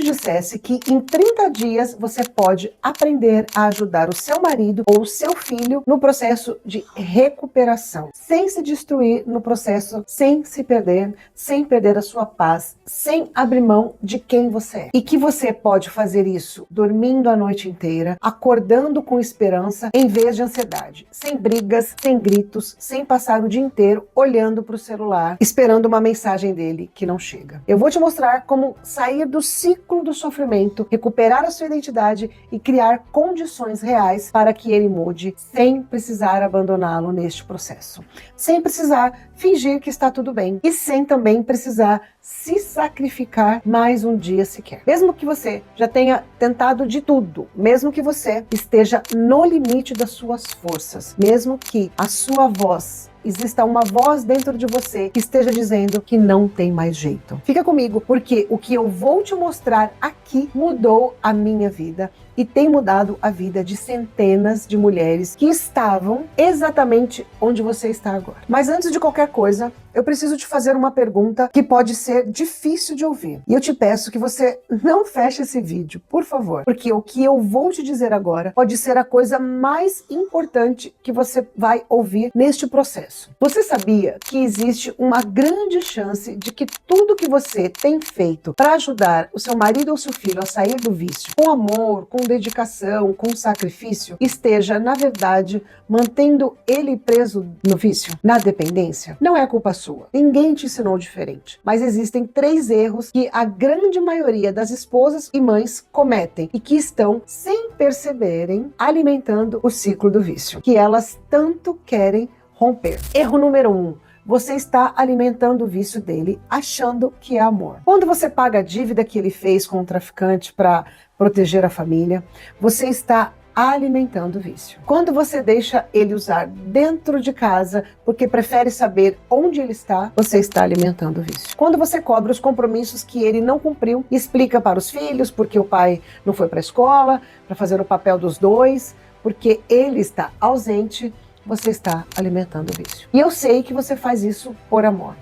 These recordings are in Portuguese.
te dissesse que em 30 dias você pode aprender a ajudar o seu marido ou o seu filho no processo de recuperação, sem se destruir no processo, sem se perder, sem perder a sua paz, sem abrir mão de quem você é. E que você pode fazer isso dormindo a noite inteira, acordando com esperança em vez de ansiedade, sem brigas, sem gritos, sem passar o dia inteiro olhando para o celular, esperando uma mensagem dele que não chega. Eu vou te mostrar como sair do ciclo do sofrimento, recuperar a sua identidade e criar condições reais para que ele mude, sem precisar abandoná-lo neste processo, sem precisar fingir que está tudo bem e sem também precisar se sacrificar mais um dia sequer. Mesmo que você já tenha tentado de tudo, mesmo que você esteja no limite das suas forças, mesmo que a sua voz exista uma voz dentro de você que esteja dizendo que não tem mais jeito. Fica comigo, porque o que eu vou te mostrar aqui mudou a minha vida e tem mudado a vida de centenas de mulheres que estavam exatamente onde você está agora. Mas antes de qualquer coisa, eu preciso te fazer uma pergunta que pode ser difícil de ouvir. E eu te peço que você não feche esse vídeo, por favor, porque o que eu vou te dizer agora pode ser a coisa mais importante que você vai ouvir neste processo. Você sabia que existe uma grande chance de que tudo que você tem feito para ajudar o seu marido ou seu filho a sair do vício, com amor, com dedicação, com sacrifício, esteja, na verdade, mantendo ele preso no vício, na dependência? Não é culpa sua. Ninguém te ensinou diferente. Mas existem 3 erros que a grande maioria das esposas e mães cometem e que estão, sem perceberem, alimentando o ciclo do vício, que elas tanto querem romper. Erro número 1. Você está alimentando o vício dele, achando que é amor. Quando você paga a dívida que ele fez com o traficante para proteger a família, você está alimentando o vício. Quando você deixa ele usar dentro de casa porque prefere saber onde ele está, você está alimentando o vício. Quando você cobra os compromissos que ele não cumpriu, explica para os filhos porque o pai não foi para a escola, para fazer o papel dos dois, porque ele está ausente, você está alimentando o vício. E eu sei que você faz isso por amor.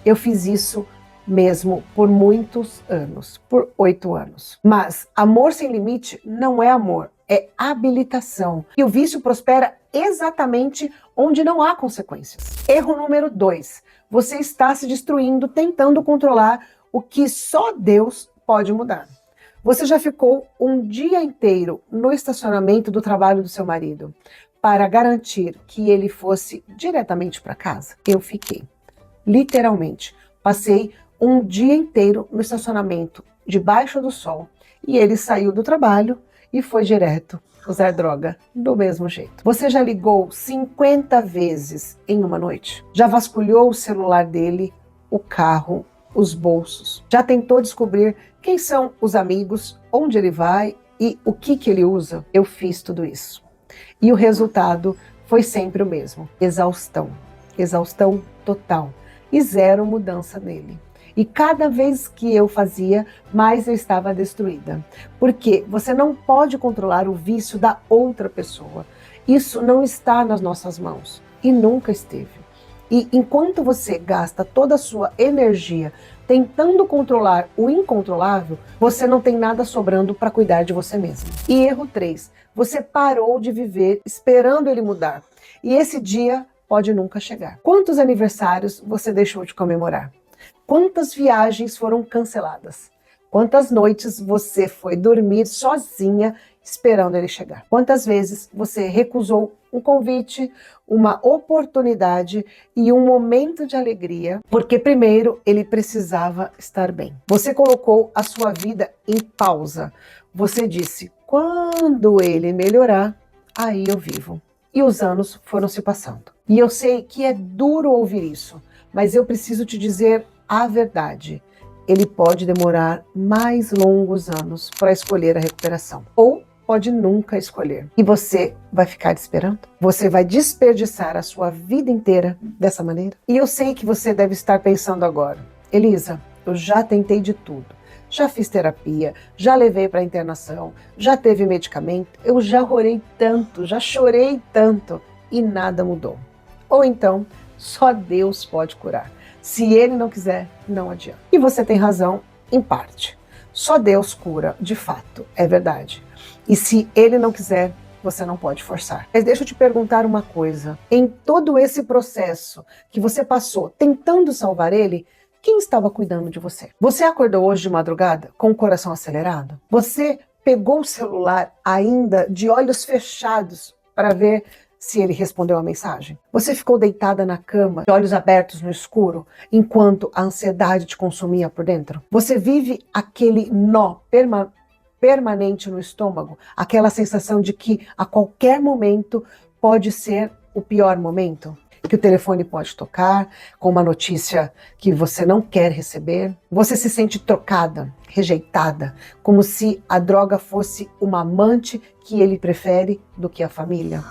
Eu fiz isso mesmo por muitos anos, por 8 anos. Mas amor sem limite não é amor, é habilitação. E o vício prospera exatamente onde não há consequências. Erro número 2. Você está se destruindo tentando controlar o que só Deus pode mudar. Você já ficou um dia inteiro no estacionamento do trabalho do seu marido para garantir que ele fosse diretamente para casa? Eu fiquei. Literalmente. Passei um dia inteiro no estacionamento, debaixo do sol, e ele saiu do trabalho e foi direto usar droga do mesmo jeito. Você já ligou 50 vezes em uma noite? Já vasculhou o celular dele, o carro, os bolsos? Já tentou descobrir quem são os amigos, onde ele vai e o que ele usa? Eu fiz tudo isso. E o resultado foi sempre o mesmo: exaustão. Exaustão total. E 0 mudança nele. E cada vez que eu fazia, mais eu estava destruída. Porque você não pode controlar o vício da outra pessoa. Isso não está nas nossas mãos. E nunca esteve. E enquanto você gasta toda a sua energia tentando controlar o incontrolável, você não tem nada sobrando para cuidar de você mesmo. E erro 3. Você parou de viver esperando ele mudar. E esse dia pode nunca chegar. Quantos aniversários você deixou de comemorar? Quantas viagens foram canceladas? Quantas noites você foi dormir sozinha esperando ele chegar? Quantas vezes você recusou um convite, uma oportunidade e um momento de alegria, porque primeiro ele precisava estar bem? Você colocou a sua vida em pausa. Você disse: quando ele melhorar, aí eu vivo. E os anos foram se passando. E eu sei que é duro ouvir isso, mas eu preciso te dizer a verdade. Ele pode demorar mais longos anos para escolher a recuperação. Ou pode nunca escolher. E você vai ficar esperando? Você vai desperdiçar a sua vida inteira dessa maneira? E eu sei que você deve estar pensando agora: Elisa, eu já tentei de tudo. Já fiz terapia, já levei para internação, já teve medicamento, eu já orei tanto, já chorei tanto e nada mudou. Ou então, só Deus pode curar. Se ele não quiser, não adianta. E você tem razão, em parte. Só Deus cura, de fato, é verdade. E se Ele não quiser, você não pode forçar. Mas deixa eu te perguntar uma coisa. Em todo esse processo que você passou tentando salvar ele, quem estava cuidando de você? Você acordou hoje de madrugada com o coração acelerado? Você pegou o celular ainda de olhos fechados para ver se ele respondeu a mensagem? Você ficou deitada na cama, de olhos abertos no escuro, enquanto a ansiedade te consumia por dentro? Você vive aquele nó permanente no estômago, aquela sensação de que a qualquer momento pode ser o pior momento? Que o telefone pode tocar com uma notícia que você não quer receber. Você se sente trocada, rejeitada, como se a droga fosse uma amante que ele prefere do que a família.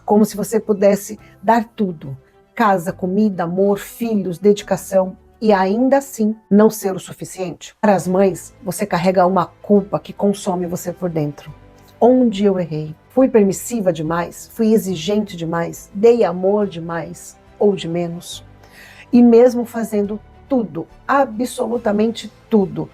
Como se você pudesse dar tudo: casa, comida, amor, filhos, dedicação, e ainda assim não ser o suficiente. Para as mães, você carrega uma culpa que consome você por dentro. Onde eu errei? Fui permissiva demais? Fui exigente demais? Dei amor demais ou de menos? E mesmo fazendo tudo, absolutamente tudo,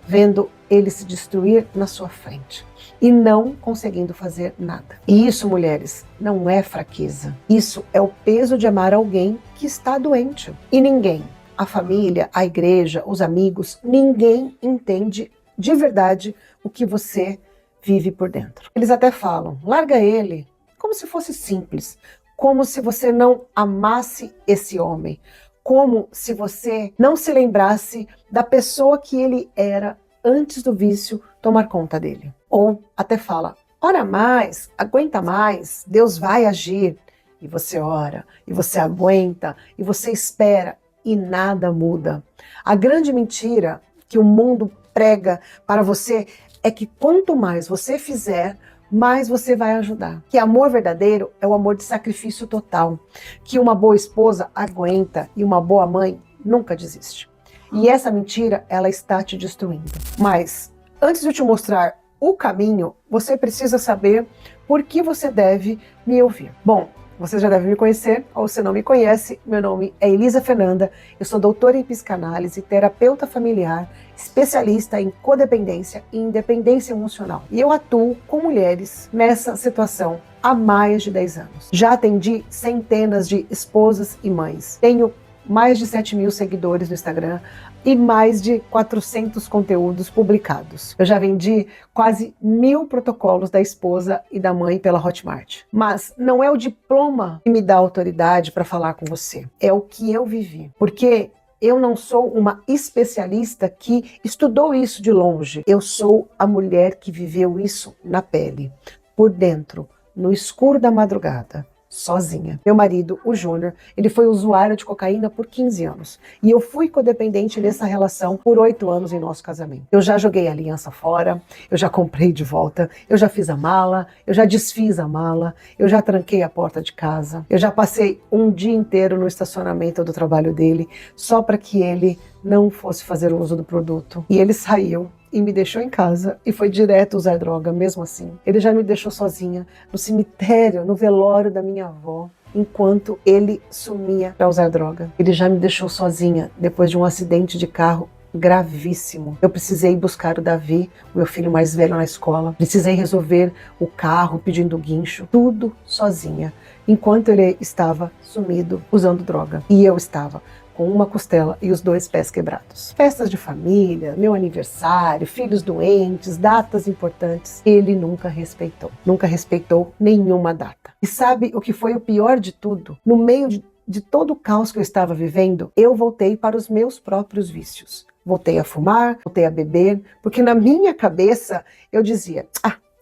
vendo ele se destruir na sua frente e não conseguindo fazer nada. E isso, mulheres, não é fraqueza. Isso é o peso de amar alguém que está doente. E ninguém, a família, a igreja, os amigos, ninguém entende de verdade o que você vive por dentro. Eles até falam, larga ele, como se fosse simples, como se você não amasse esse homem, como se você não se lembrasse da pessoa que ele era antes do vício tomar conta dele. Ou até fala, ora mais, aguenta mais, Deus vai agir. E você ora, e você aguenta, e você espera, e nada muda. A grande mentira que o mundo prega para você é que quanto mais você fizer, mais você vai ajudar. Que amor verdadeiro é o amor de sacrifício total. Que uma boa esposa aguenta e uma boa mãe nunca desiste. E essa mentira, ela está te destruindo. Mas, antes de eu te mostrar o caminho, você precisa saber por que você deve me ouvir. Bom, você já deve me conhecer, ou se não me conhece, meu nome é Elisa Fernanda, eu sou doutora em psicanálise, terapeuta familiar, especialista em codependência e independência emocional. E eu atuo com mulheres nessa situação há mais de 10 anos. Já atendi centenas de esposas e mães. Tenho mais de 7.000 seguidores no Instagram e mais de 400 conteúdos publicados. Eu já vendi quase 1.000 protocolos da esposa e da mãe pela Hotmart. Mas não é o diploma que me dá autoridade para falar com você, é o que eu vivi. Porque eu não sou uma especialista que estudou isso de longe. Eu sou a mulher que viveu isso na pele, por dentro, no escuro da madrugada, sozinha. Meu marido, o Júnior, ele foi usuário de cocaína por 15 anos. E eu fui codependente nessa relação por 8 anos em nosso casamento. Eu já joguei a aliança fora, eu já comprei de volta, eu já fiz a mala, eu já desfiz a mala, eu já tranquei a porta de casa, eu já passei um dia inteiro no estacionamento do trabalho dele, só para que ele não fosse fazer uso do produto. E ele saiu e me deixou em casa e foi direto usar droga mesmo assim. Ele já me deixou sozinha no cemitério, no velório da minha avó, enquanto ele sumia para usar droga. Ele já me deixou sozinha depois de um acidente de carro gravíssimo. Eu precisei buscar o Davi, o meu filho mais velho, na escola. Precisei resolver o carro pedindo guincho, tudo sozinha, enquanto ele estava sumido usando droga. E eu estava com uma costela e os 2 pés quebrados. Festas de família, meu aniversário, filhos doentes, datas importantes, ele nunca respeitou nenhuma data. E sabe o que foi o pior de tudo? No meio de todo o caos que eu estava vivendo, eu voltei para os meus próprios vícios. Voltei a fumar, voltei a beber, porque na minha cabeça eu dizia,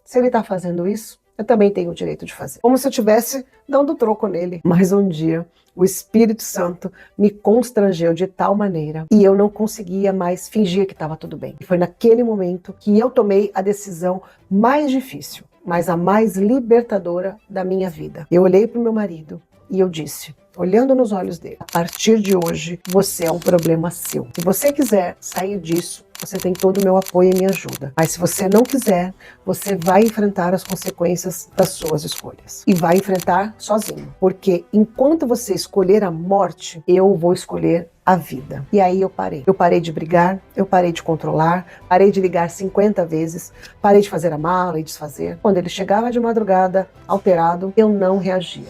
se ele está fazendo isso, eu também tenho o direito de fazer. Como se eu estivesse dando troco nele. Mas um dia, o Espírito Santo me constrangeu de tal maneira e eu não conseguia mais fingir que estava tudo bem. E foi naquele momento que eu tomei a decisão mais difícil, mas a mais libertadora da minha vida. Eu olhei para o meu marido e eu disse, olhando nos olhos dele, a partir de hoje, você é um problema seu. Se você quiser sair disso, você tem todo o meu apoio e minha ajuda. Mas se você não quiser, você vai enfrentar as consequências das suas escolhas. E vai enfrentar sozinho. Porque enquanto você escolher a morte, eu vou escolher a vida. E aí eu parei. Eu parei de brigar, eu parei de controlar, parei de ligar 50 vezes, parei de fazer a mala e desfazer. Quando ele chegava de madrugada, alterado, eu não reagia.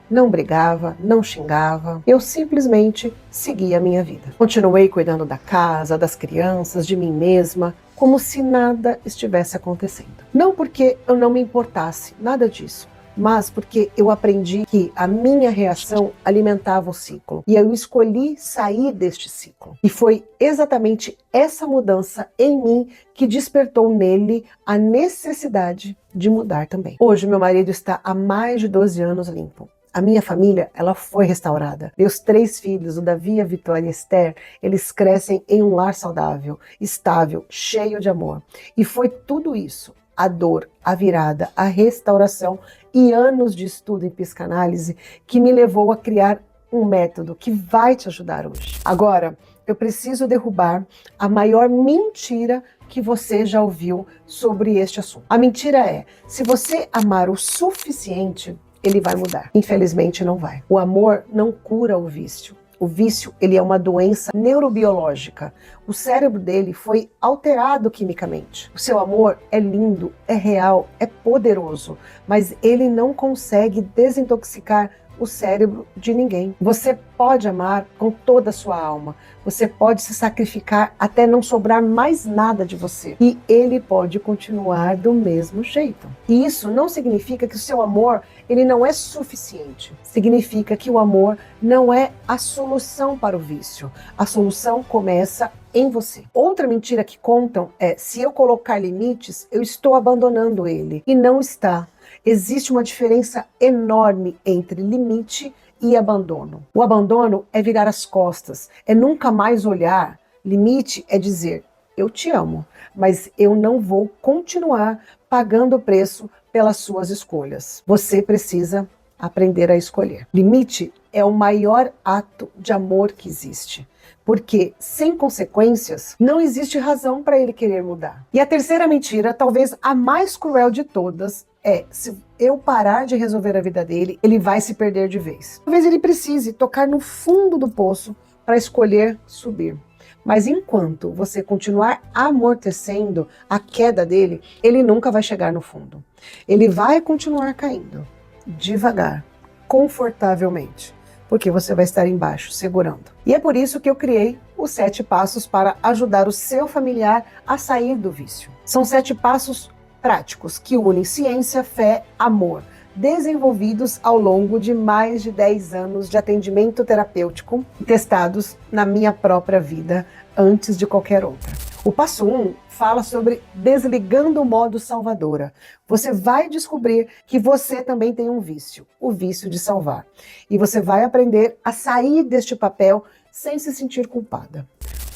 Não brigava, não xingava, eu simplesmente seguia a minha vida. Continuei cuidando da casa, das crianças, de mim mesma, como se nada estivesse acontecendo. Não porque eu não me importasse, nada disso, mas porque eu aprendi que a minha reação alimentava o ciclo e eu escolhi sair deste ciclo. E foi exatamente essa mudança em mim que despertou nele a necessidade de mudar também. Hoje meu marido está há mais de 12 anos limpo. A minha família, ela foi restaurada. Meus 3 filhos, o Davi, a Vitória e a Esther, eles crescem em um lar saudável, estável, cheio de amor. E foi tudo isso, a dor, a virada, a restauração e anos de estudo em psicanálise que me levou a criar um método que vai te ajudar hoje. Agora, eu preciso derrubar a maior mentira que você já ouviu sobre este assunto. A mentira é, se você amar o suficiente, ele vai mudar. Infelizmente não vai. O amor não cura o vício. O vício, ele é uma doença neurobiológica. O cérebro dele foi alterado quimicamente. O seu amor é lindo, é real, é poderoso, mas ele não consegue desintoxicar o cérebro de ninguém. Você pode amar com toda a sua alma. Você pode se sacrificar até não sobrar mais nada de você. E ele pode continuar do mesmo jeito. E isso não significa que o seu amor ele não é suficiente. Significa que o amor não é a solução para o vício. A solução começa em você. Outra mentira que contam é, se eu colocar limites, eu estou abandonando ele. E não está. Existe uma diferença enorme entre limite e abandono. O abandono é virar as costas, é nunca mais olhar. Limite é dizer, eu te amo, mas eu não vou continuar pagando o preço pelas suas escolhas. Você precisa aprender a escolher. Limite é o maior ato de amor que existe. Porque sem consequências, não existe razão para ele querer mudar. E a terceira mentira, talvez a mais cruel de todas, é, se eu parar de resolver a vida dele, ele vai se perder de vez. Talvez ele precise tocar no fundo do poço para escolher subir. Mas enquanto você continuar amortecendo a queda dele, ele nunca vai chegar no fundo. Ele vai continuar caindo, devagar, confortavelmente, porque você vai estar embaixo, segurando. E é por isso que eu criei os 7 passos para ajudar o seu familiar a sair do vício. São 7 passos práticos que unem ciência, fé, amor, desenvolvidos ao longo de mais de 10 anos de atendimento terapêutico, testados na minha própria vida antes de qualquer outra. O passo 1 fala sobre desligando o modo salvadora. Você vai descobrir que você também tem um vício, o vício de salvar. E você vai aprender a sair deste papel sem se sentir culpada.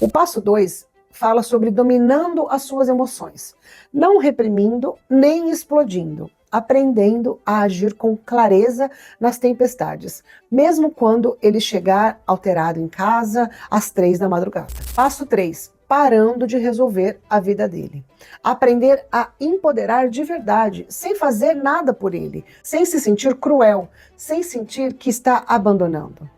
O passo 2 fala sobre dominando as suas emoções, não reprimindo nem explodindo, aprendendo a agir com clareza nas tempestades, mesmo quando ele chegar alterado em casa às 3 da madrugada. Passo 3. Parando de resolver a vida dele. Aprender a empoderar de verdade, sem fazer nada por ele, sem se sentir cruel, sem sentir que está abandonando.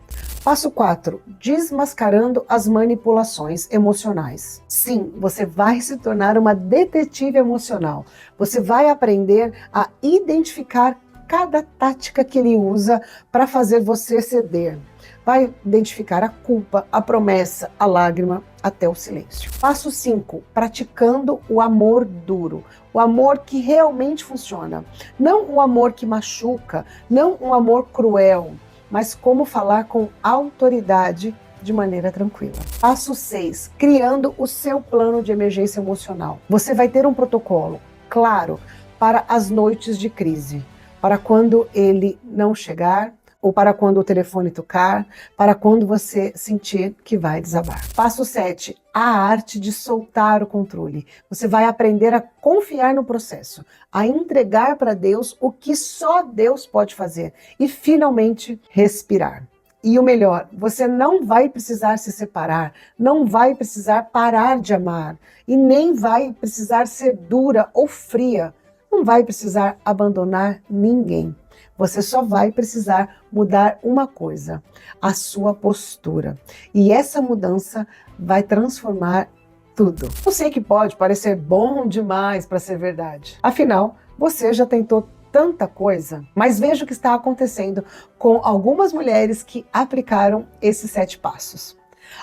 Passo 4. Desmascarando as manipulações emocionais. Sim, você vai se tornar uma detetive emocional. Você vai aprender a identificar cada tática que ele usa para fazer você ceder. Vai identificar a culpa, a promessa, a lágrima, até o silêncio. Passo 5. Praticando o amor duro. O amor que realmente funciona. Não o amor que machuca, não um amor cruel, mas como falar com autoridade de maneira tranquila. Passo 6. Criando o seu plano de emergência emocional. Você vai ter um protocolo claro para as noites de crise, para quando ele não chegar, ou para quando o telefone tocar, para quando você sentir que vai desabar. Passo 7. A arte de soltar o controle. Você vai aprender a confiar no processo, a entregar para Deus o que só Deus pode fazer e finalmente respirar. E o melhor, você não vai precisar se separar, não vai precisar parar de amar e nem vai precisar ser dura ou fria. não vai precisar abandonar ninguém. Você só vai precisar mudar uma coisa, a sua postura. E essa mudança vai transformar tudo. Eu sei que pode parecer bom demais para ser verdade. Afinal, você já tentou tanta coisa, mas veja o que está acontecendo com algumas mulheres que aplicaram esses 7 passos.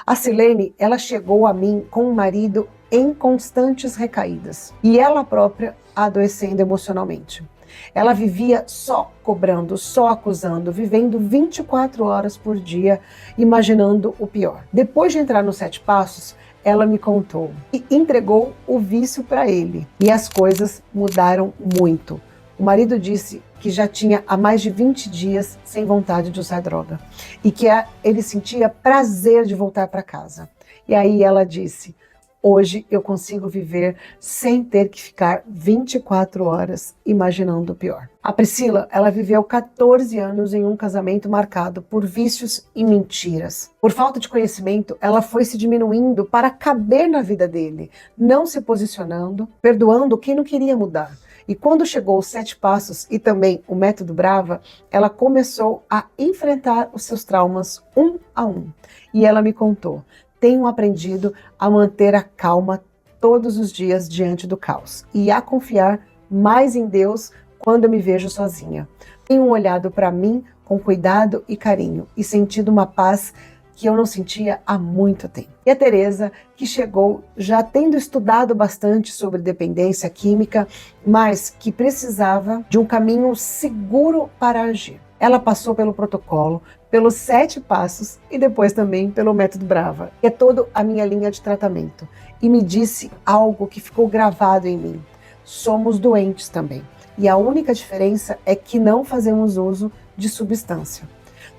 A Silene, ela chegou a mim com um marido em constantes recaídas e ela própria adoecendo emocionalmente. Ela vivia só cobrando, só acusando, vivendo 24 horas por dia, imaginando o pior. Depois de entrar nos 7 passos, ela me contou e entregou o vício para ele. E as coisas mudaram muito. O marido disse que já tinha há mais de 20 dias sem vontade de usar droga e que ele sentia prazer de voltar para casa. E aí ela disse: hoje eu consigo viver sem ter que ficar 24 horas imaginando o pior. A Priscila, ela viveu 14 anos em um casamento marcado por vícios e mentiras. Por falta de conhecimento, ela foi se diminuindo para caber na vida dele, não se posicionando, perdoando quem não queria mudar. E quando chegou os 7 passos e também o método Brava, ela começou a enfrentar os seus traumas um a um. E ela me contou: tenho aprendido a manter a calma todos os dias diante do caos e a confiar mais em Deus quando eu me vejo sozinha. Tenho olhado para mim com cuidado e carinho e sentido uma paz que eu não sentia há muito tempo. E a Teresa, que chegou já tendo estudado bastante sobre dependência química, mas que precisava de um caminho seguro para agir. Ela passou pelo protocolo, pelos 7 passos e depois também pelo método Brava, que é toda a minha linha de tratamento. E me disse algo que ficou gravado em mim: somos doentes também. E a única diferença é que não fazemos uso de substância.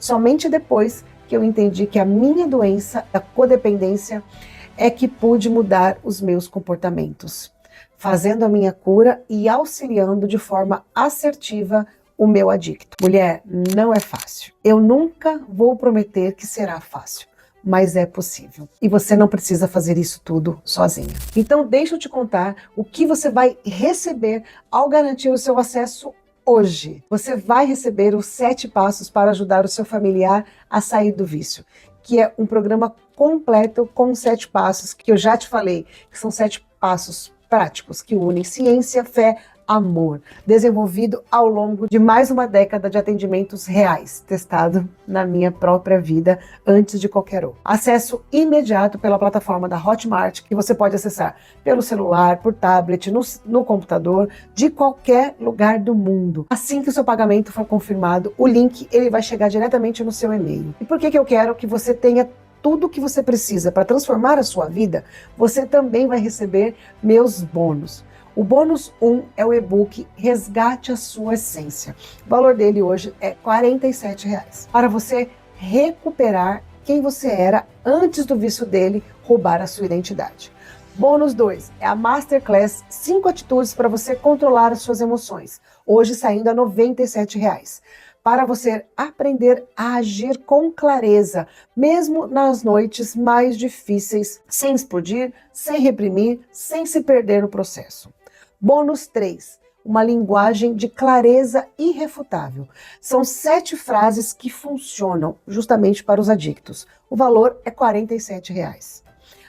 Somente depois que eu entendi que a minha doença, a codependência, é que pude mudar os meus comportamentos, fazendo a minha cura e auxiliando de forma assertiva o meu adicto. Mulher, não é fácil. Eu nunca vou prometer que será fácil, mas é possível. E você não precisa fazer isso tudo sozinha. Então, deixa eu te contar o que você vai receber ao garantir o seu acesso hoje. Você vai receber os 7 passos para ajudar o seu familiar a sair do vício, que é um programa completo com 7 passos que eu já te falei, que são 7 passos práticos que unem ciência, fé, amor, desenvolvido ao longo de mais uma década de atendimentos reais, testado na minha própria vida antes de qualquer outro. Acesso imediato pela plataforma da Hotmart, que você pode acessar pelo celular, por tablet, no computador, de qualquer lugar do mundo. Assim que o seu pagamento for confirmado, o link ele vai chegar diretamente no seu e-mail. E por que eu quero que você tenha tudo o que você precisa para transformar a sua vida? Você também vai receber meus bônus. O bônus 1 é o e-book Resgate a Sua Essência. O valor dele hoje é R$ 47, para você recuperar quem você era antes do vício dele roubar a sua identidade. Bônus 2 é a Masterclass 5 atitudes para você controlar as suas emoções, hoje saindo a R$ 97. Para você aprender a agir com clareza, mesmo nas noites mais difíceis, sem explodir, sem reprimir, sem se perder no processo. Bônus 3, uma linguagem de clareza irrefutável. São 7 frases que funcionam justamente para os adictos. O valor é R$ 47.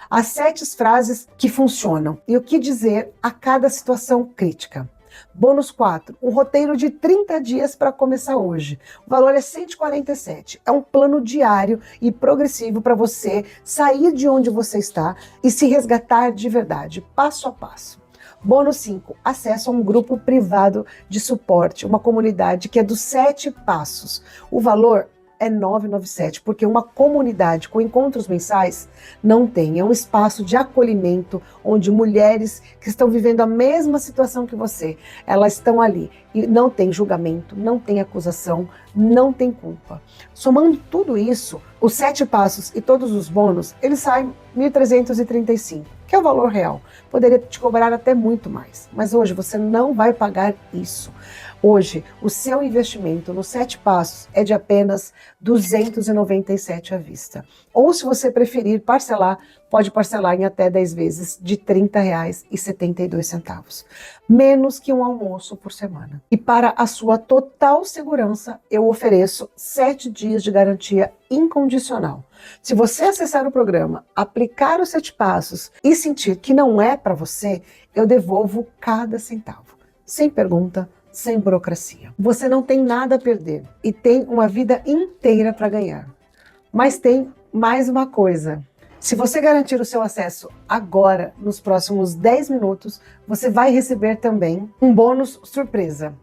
As 7 frases que funcionam e o que dizer a cada situação crítica. Bônus 4, um roteiro de 30 dias para começar hoje. O valor é R$ 147. É um plano diário e progressivo para você sair de onde você está e se resgatar de verdade, passo a passo. Bônus 5, acesso a um grupo privado de suporte, uma comunidade que é dos 7 passos. O valor é R$ 997, porque uma comunidade com encontros mensais não tem. É um espaço de acolhimento onde mulheres que estão vivendo a mesma situação que você, elas estão ali e não tem julgamento, não tem acusação, não tem culpa. Somando tudo isso, os 7 passos e todos os bônus, eles saem R$ 1.335, que é o valor real. Poderia te cobrar até muito mais, mas hoje você não vai pagar isso. Hoje, o seu investimento nos 7 passos é de apenas R$ 297 à vista. Ou, se você preferir parcelar, pode parcelar em até 10 vezes de R$ 30,72. Menos que um almoço por semana. E para a sua total segurança, eu ofereço 7 dias de garantia incondicional. Se você acessar o programa, aplicar os 7 passos e sentir que não é para você, eu devolvo cada centavo. Sem pergunta, sem burocracia. Você não tem nada a perder e tem uma vida inteira para ganhar. Mas tem mais uma coisa. Se você garantir o seu acesso agora, nos próximos 10 minutos, você vai receber também um bônus surpresa.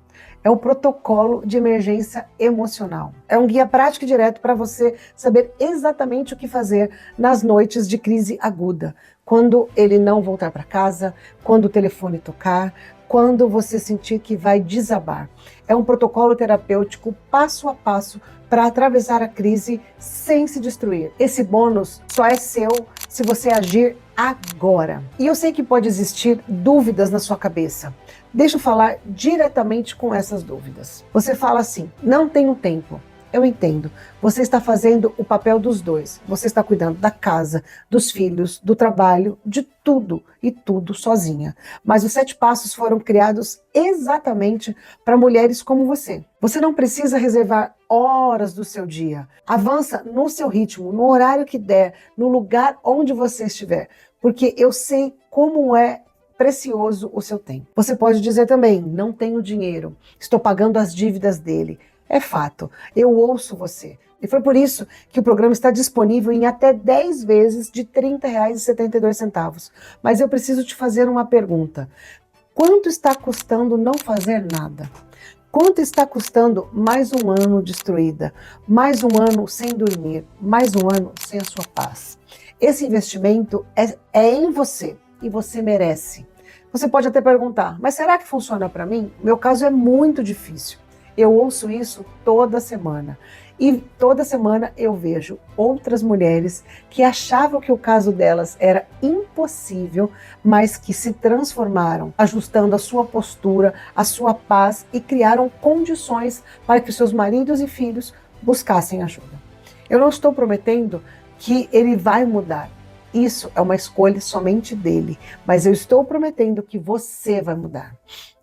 É o protocolo de emergência emocional. É um guia prático e direto para você saber exatamente o que fazer nas noites de crise aguda. Quando ele não voltar para casa, quando o telefone tocar, quando você sentir que vai desabar. É um protocolo terapêutico passo a passo para atravessar a crise sem se destruir. Esse bônus só é seu se você agir agora. E eu sei que pode existir dúvidas na sua cabeça. Deixa eu falar diretamente com essas dúvidas. Você fala assim: não tenho tempo. Eu entendo. Você está fazendo o papel dos dois. Você está cuidando da casa, dos filhos, do trabalho, de tudo e tudo sozinha. Mas os 7 passos foram criados exatamente para mulheres como você. Você não precisa reservar horas do seu dia. Avança no seu ritmo, no horário que der, no lugar onde você estiver. Porque eu sei como é precioso o seu tempo. Você pode dizer também: não tenho dinheiro, estou pagando as dívidas dele. É fato, eu ouço você. E foi por isso que o programa está disponível em até 10 vezes de R$ 30,72. Mas eu preciso te fazer uma pergunta. Quanto está custando não fazer nada? Quanto está custando mais um ano destruída? Mais um ano sem dormir? Mais um ano sem a sua paz? Esse investimento é em você e você merece. Você pode até perguntar: mas será que funciona para mim? Meu caso é muito difícil. Eu ouço isso toda semana. E toda semana eu vejo outras mulheres que achavam que o caso delas era impossível, mas que se transformaram, ajustando a sua postura, a sua paz e criaram condições para que seus maridos e filhos buscassem ajuda. Eu não estou prometendo que ele vai mudar. Isso é uma escolha somente dele, mas eu estou prometendo que você vai mudar.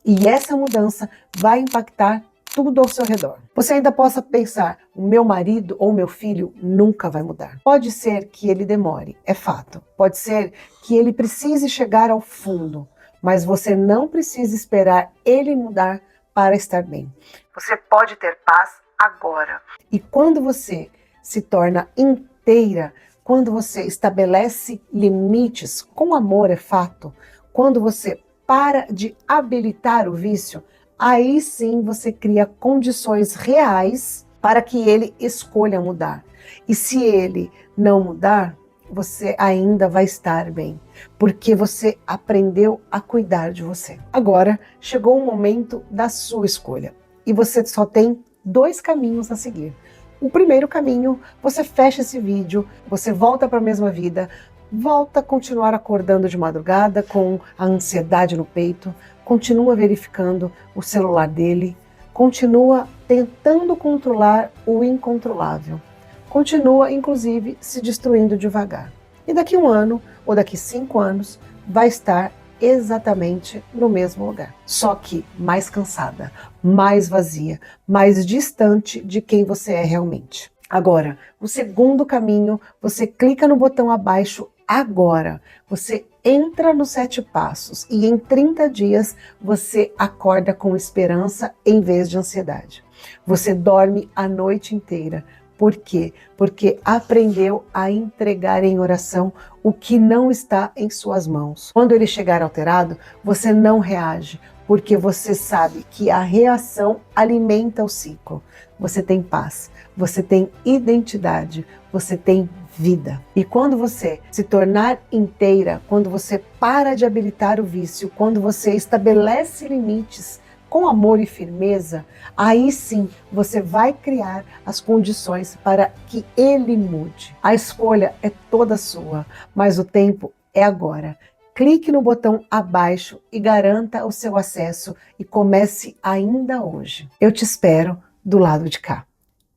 E essa mudança vai impactar tudo ao seu redor. Você ainda possa pensar: o meu marido ou meu filho nunca vai mudar. Pode ser que ele demore, é fato. Pode ser que ele precise chegar ao fundo, mas você não precisa esperar ele mudar para estar bem. Você pode ter paz agora. E quando você se torna inteira, quando você estabelece limites, com amor, é fato, quando você para de habilitar o vício, aí sim você cria condições reais para que ele escolha mudar. E se ele não mudar, você ainda vai estar bem, porque você aprendeu a cuidar de você. Agora chegou o momento da sua escolha e você só tem 2 caminhos a seguir. O primeiro caminho: você fecha esse vídeo, você volta para a mesma vida, volta a continuar acordando de madrugada com a ansiedade no peito, continua verificando o celular dele, continua tentando controlar o incontrolável, continua inclusive se destruindo devagar. E daqui 1 ano ou daqui 5 anos vai estar exatamente no mesmo lugar, só que mais cansada, mais vazia, mais distante de quem você é realmente. Agora, o segundo caminho: você clica no botão abaixo agora, você entra nos 7 passos e em 30 dias você acorda com esperança em vez de ansiedade. Você dorme a noite inteira. Por quê? Porque aprendeu a entregar em oração o que não está em suas mãos. Quando ele chegar alterado, você não reage, porque você sabe que a reação alimenta o ciclo. Você tem paz, você tem identidade, você tem vida. E quando você se tornar inteira, quando você para de habilitar o vício, quando você estabelece limites com amor e firmeza, aí sim você vai criar as condições para que ele mude. A escolha é toda sua, mas o tempo é agora. Clique no botão abaixo e garanta o seu acesso e comece ainda hoje. Eu te espero do lado de cá.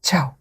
Tchau!